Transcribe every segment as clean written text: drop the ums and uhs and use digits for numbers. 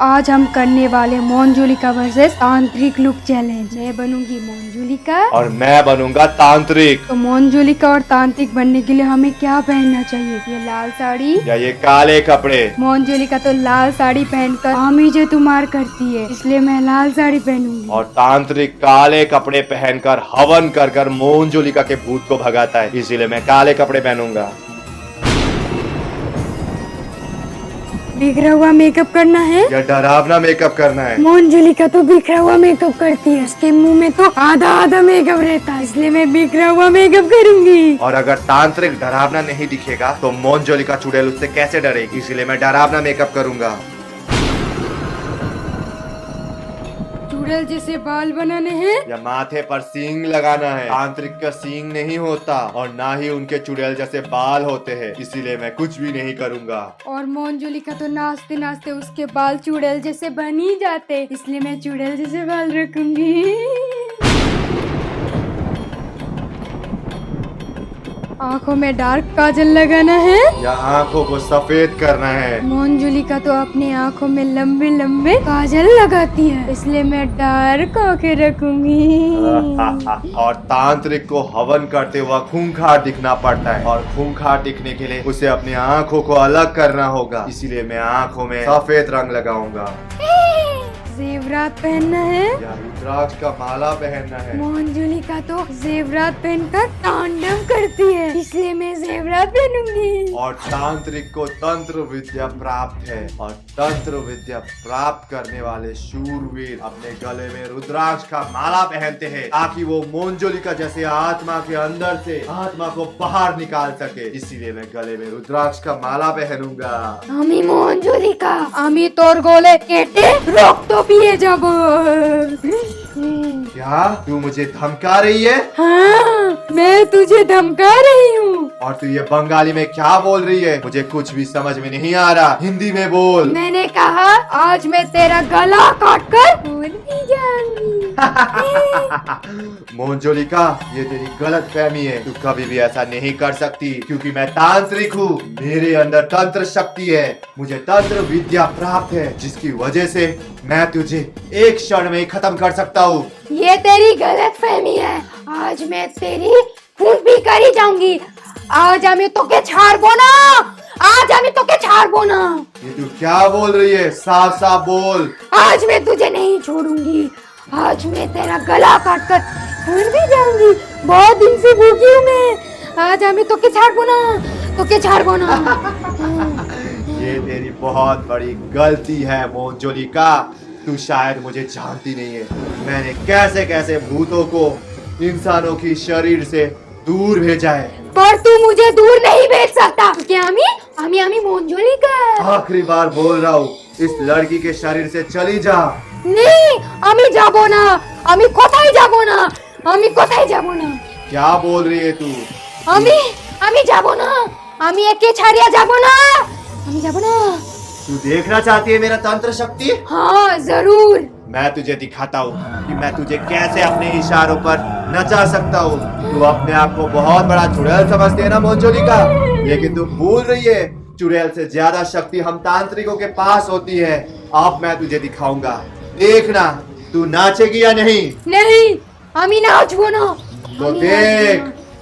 आज हम करने वाले मोंजुलिका वर्सेस तांत्रिक लुक चैलेंज। मैं बनूंगी मोंजुलिका और मैं बनूंगा तांत्रिक। तो मोंजुलिका और तांत्रिक बनने के लिए हमें क्या पहनना चाहिए? ये लाल साड़ी या ये काले कपड़े। मोंजुलिका तो लाल साड़ी पहनकर हामी जे तुम्हार करती है, इसलिए मैं लाल साड़ी पहनूंगी। और तांत्रिक काले कपड़े पहनकर हवन कर कर मोंजुलिका के भूत को भगाता है, इसीलिए मैं काले कपड़े पहनूंगा। बिखरा हुआ मेकअप करना है या डरावना मेकअप करना है? मोंजुलिका तो बिखरा हुआ मेकअप करती है, उसके मुंह में तो आधा आधा मेकअप रहता है, इसलिए मैं बिखरा हुआ मेकअप करूंगी। और अगर तांत्रिक डरावना नहीं दिखेगा तो मोंजुलिका चुड़ैल उससे कैसे डरेगी, इसीलिए मैं डरावना मेकअप करूंगा। चुड़ैल जैसे बाल बनाने हैं या माथे पर सींग लगाना है। तांत्रिक का सींग नहीं होता और ना ही उनके चुड़ैल जैसे बाल होते हैं, इसीलिए मैं कुछ भी नहीं करूंगा। और मोंजुलिका तो नाचते नाचते उसके बाल चुड़ैल जैसे बन ही जाते, इसलिए मैं चुड़ैल जैसे बाल रखूंगी। आँखों में डार्क काजल लगाना है या आंखों को सफेद करना है। मोंजुलिका तो अपनी आँखों में लंबे लंबे काजल लगाती है, इसलिए मैं डार्क आँखें रखूंगी। और तांत्रिक को हवन करते हुए खूंखार दिखना पड़ता है, और खूंखार दिखने के लिए उसे अपनी आँखों को अलग करना होगा, इसीलिए मैं आँखों में सफेद रंग लगाऊंगा। जेवरात पहनना है या रुद्राक्ष का माला पहनना है। मोंजुलिका तो जेवरात पहनकर तांडव करती है, इसलिए मैं जेवरात पहनूंगी। और तांत्रिक को तंत्र विद्या प्राप्त है, और तंत्र विद्या प्राप्त करने वाले शूरवीर अपने गले में रुद्राक्ष का माला पहनते हैं, ताकि वो मोंजुलिका जैसे आत्मा के अंदर से आत्मा को बाहर निकाल सके, इसीलिए मैं गले में रुद्राक्ष का माला पहनूंगा। আমি मोंजुलिका, আমি তোর গলে কেটে রক্ত পিয়ে যাব। क्या तू मुझे धमका रही है? हाँ, मैं तुझे धमका रही हूँ। और तू ये बंगाली में क्या बोल रही है? मुझे कुछ भी समझ में नहीं आ रहा, हिंदी में बोल। मैंने कहा आज मैं तेरा गला काट कर भूल भी जाऊंगी। मोंजुलिका, ये तेरी गलत फहमी है। तू कभी भी ऐसा नहीं कर सकती, क्योंकि मैं तांत्रिक हूँ। मेरे अंदर तंत्र शक्ति है, मुझे तंत्र विद्या प्राप्त है, जिसकी वजह से मैं तुझे एक क्षण में ही खत्म कर सकता हूँ। ये तेरी गलत फहमी है। आज मैं तेरी खून भी करी जाऊंगी। आज আমি তোকে ছাড়বো না। आज আমি তোকে ছাড়বো না। ये तू क्या बोल रही है? साफ साफ बोल। आज मैं तुझे नहीं छोड़ूंगी। आज मैं तेरा गला काट कर भूल भी जाऊंगी। बहुत दिन से भूखी हूँ मैं। आज আমি তোকে ছাড়বো না। তোকে ছাড়বো না। ये तेरी बहुत बड़ी गलती है मोंजुलिका। तू शायद मुझे जानती नहीं है। मैंने कैसे कैसे भूतों को इंसानों की शरीर से दूर भेजा है। पर तू मुझे दूर नहीं भेज सकता, क्योंकि আমি मोंजुलिका। आखिरी बार बोल रहा हूँ, इस लड़की के शरीर से चली जा। नहीं, আমি যাব না। আমি কোথায় যাব না। আমি কোথায় যাব না। क्या बोल रही है तू? আমি যাব না। আমি একে ছাড়িয়া যাব না। আমি যাব না। तू देखना चाहती है मेरा तंत्र शक्ति? हाँ जरूर। मैं तुझे दिखाता हूँ कि मैं तुझे कैसे अपने इशारों पर नचा सकता हूँ। तू अपने आप को बहुत बड़ा चुड़ैल समझती है ना मोंजुलिका, लेकिन तू भूल रही है चुड़ैल से ज्यादा शक्ति हम तांत्रिकों के पास होती है। अब मैं तुझे दिखाऊंगा, देखना तू नाचेगी या नहीं। नहीं, আমি নাচবো না। तो देख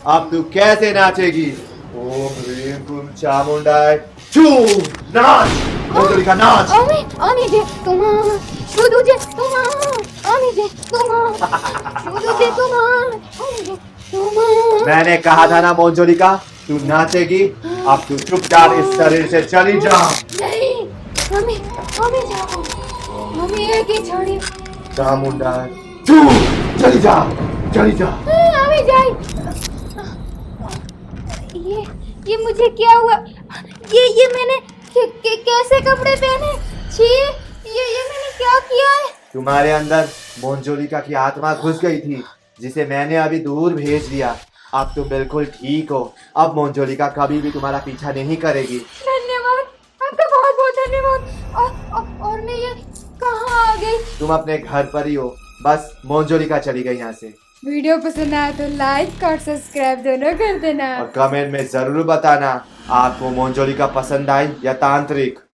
अब तू कैसे नाचेगी। ओम ह्रीं क्लीं चामुंडाय छू, नाच मोंजुलिका नाच। আমি যে তোমার, শুধু যে তোমার, আমি যে তোমার, শুধু যে তোমার, আমি যে তোমার। मैंने कहा था ना मोंजुलिका, तू नाचेगी। अब तू चुपचाप इस शरीर से चली जा। नहीं, আমি যাব। আমি একে ছাড়ি। चामुंडाय छू, चली जा, चली जा। আমি যাই। ये मुझे क्या हुआ? ये मैंने कैसे कपड़े पहने? छी, ये मैंने क्या किया है? तुम्हारे अंदर मोंजुलिका की आत्मा घुस गई थी, जिसे मैंने अभी दूर भेज दिया। अब तुम बिल्कुल ठीक हो। अब मोंजुलिका कभी भी तुम्हारा पीछा नहीं करेगी। धन्यवाद, आपका बहुत बहुत धन्यवाद। और मैं ये कहाँ आ गई? तुम अपने घर पर ही हो, बस मोंजुलिका चली गई यहाँ से। वीडियो पसंद आया तो लाइक और सब्सक्राइब दोनों कर देना। और कमेंट में जरूर बताना आपको मोंजुलिका पसंद आई या तांत्रिक।